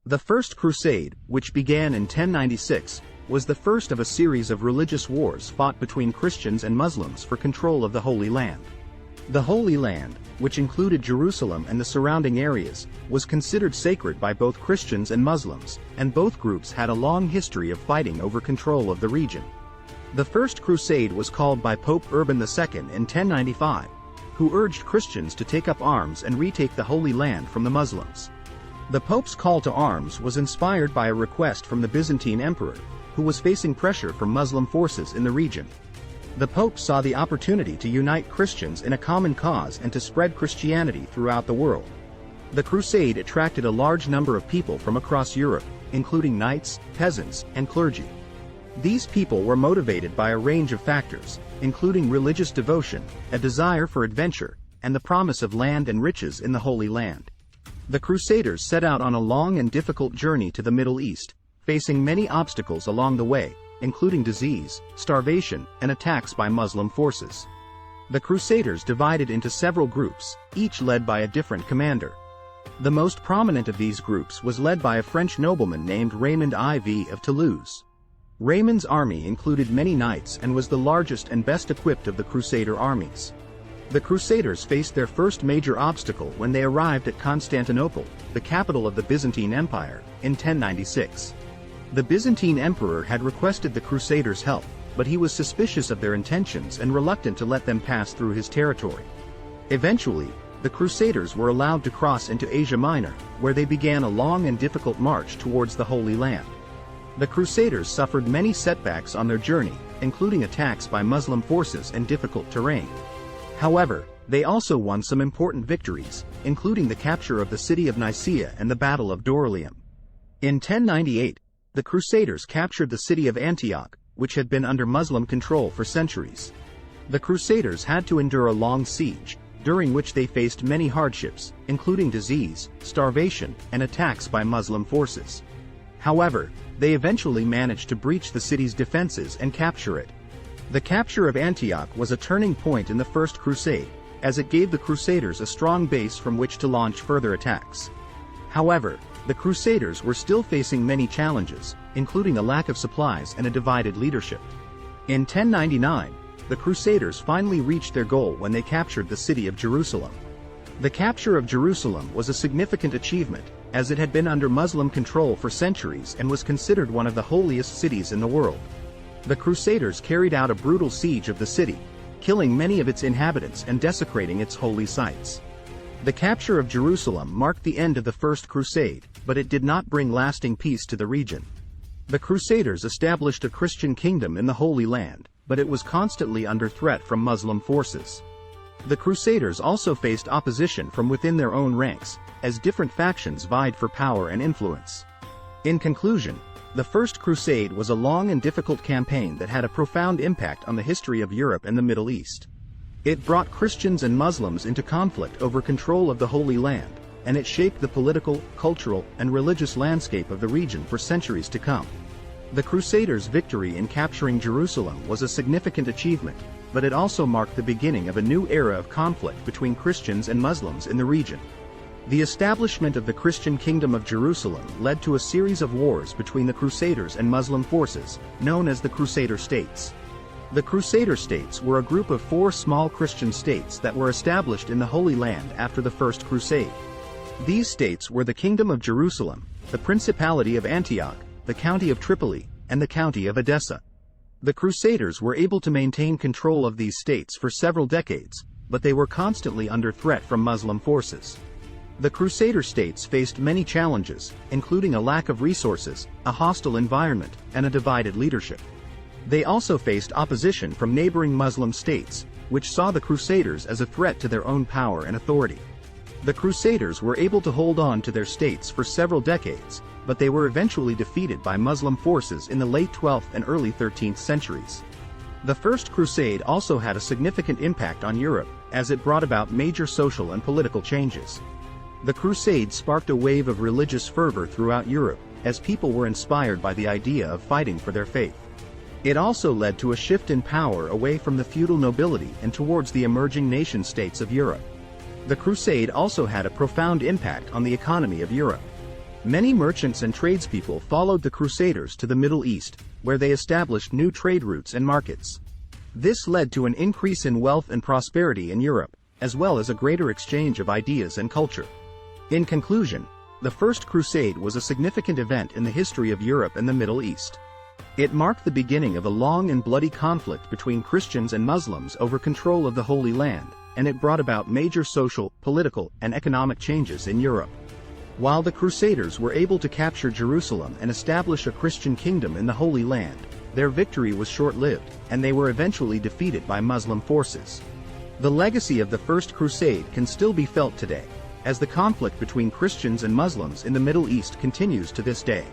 The First Crusade, which began in 1096, was the first of a series of religious wars fought between Christians and Muslims for control of the Holy Land. The Holy Land, which included Jerusalem and the surrounding areas, was considered sacred by both Christians and Muslims, and both groups had a long history of fighting over control of the region. The First Crusade was called by Pope Urban II in 1095, who urged Christians to take up arms and retake the Holy Land from the Muslims. The Pope's call to arms was inspired by a request from the Byzantine Emperor, who was facing pressure from Muslim forces in the region. The Pope saw the opportunity to unite Christians in a common cause and to spread Christianity throughout the world. The Crusade attracted a large number of people from across Europe, including knights, peasants, and clergy. These people were motivated by a range of factors, including religious devotion, a desire for adventure, and the promise of land and riches in the Holy Land. The Crusaders set out on a long and difficult journey to the Middle East, facing many obstacles along the way, including disease, starvation, and attacks by Muslim forces. The Crusaders divided into several groups, each led by a different commander. The most prominent of these groups was led by a French nobleman named Raymond IV of Toulouse. Raymond's army included many knights and was the largest and best equipped of the Crusader armies. The Crusaders faced their first major obstacle when they arrived at Constantinople, the capital of the Byzantine Empire, in 1096. The Byzantine Emperor had requested the Crusaders' help, but he was suspicious of their intentions and reluctant to let them pass through his territory. Eventually, the Crusaders were allowed to cross into Asia Minor, where they began a long and difficult march towards the Holy Land. The Crusaders suffered many setbacks on their journey, including attacks by Muslim forces and difficult terrain. However, they also won some important victories, including the capture of the city of Nicaea and the Battle of Dorylaeum. In 1098, the Crusaders captured the city of Antioch, which had been under Muslim control for centuries. The Crusaders had to endure a long siege, during which they faced many hardships, including disease, starvation, and attacks by Muslim forces. However, they eventually managed to breach the city's defenses and capture it. The capture of Antioch was a turning point in the First Crusade, as it gave the Crusaders a strong base from which to launch further attacks. However, the Crusaders were still facing many challenges, including a lack of supplies and a divided leadership. In 1099, the Crusaders finally reached their goal when they captured the city of Jerusalem. The capture of Jerusalem was a significant achievement, as it had been under Muslim control for centuries and was considered one of the holiest cities in the world. The Crusaders carried out a brutal siege of the city, killing many of its inhabitants and desecrating its holy sites. The capture of Jerusalem marked the end of the First Crusade, but it did not bring lasting peace to the region. The Crusaders established a Christian kingdom in the Holy Land, but it was constantly under threat from Muslim forces. The Crusaders also faced opposition from within their own ranks, as different factions vied for power and influence. In conclusion, the First Crusade was a long and difficult campaign that had a profound impact on the history of Europe and the Middle East. It brought Christians and Muslims into conflict over control of the Holy Land, and it shaped the political, cultural, and religious landscape of the region for centuries to come. The Crusaders' victory in capturing Jerusalem was a significant achievement, but it also marked the beginning of a new era of conflict between Christians and Muslims in the region. The establishment of the Christian Kingdom of Jerusalem led to a series of wars between the Crusaders and Muslim forces, known as the Crusader states. The Crusader states were a group of 4 small Christian states that were established in the Holy Land after the First Crusade. These states were the Kingdom of Jerusalem, the Principality of Antioch, the County of Tripoli, and the County of Edessa. The Crusaders were able to maintain control of these states for several decades, but they were constantly under threat from Muslim forces. The Crusader states faced many challenges, including a lack of resources, a hostile environment, and a divided leadership. They also faced opposition from neighboring Muslim states, which saw the Crusaders as a threat to their own power and authority. The Crusaders were able to hold on to their states for several decades, but they were eventually defeated by Muslim forces in the late 12th and early 13th centuries. The First Crusade also had a significant impact on Europe, as it brought about major social and political changes. The Crusade sparked a wave of religious fervor throughout Europe, as people were inspired by the idea of fighting for their faith. It also led to a shift in power away from the feudal nobility and towards the emerging nation-states of Europe. The Crusade also had a profound impact on the economy of Europe. Many merchants and tradespeople followed the Crusaders to the Middle East, where they established new trade routes and markets. This led to an increase in wealth and prosperity in Europe, as well as a greater exchange of ideas and culture. In conclusion, the First Crusade was a significant event in the history of Europe and the Middle East. It marked the beginning of a long and bloody conflict between Christians and Muslims over control of the Holy Land, and it brought about major social, political, and economic changes in Europe. While the Crusaders were able to capture Jerusalem and establish a Christian kingdom in the Holy Land, their victory was short-lived, and they were eventually defeated by Muslim forces. The legacy of the First Crusade can still be felt today, as the conflict between Christians and Muslims in the Middle East continues to this day.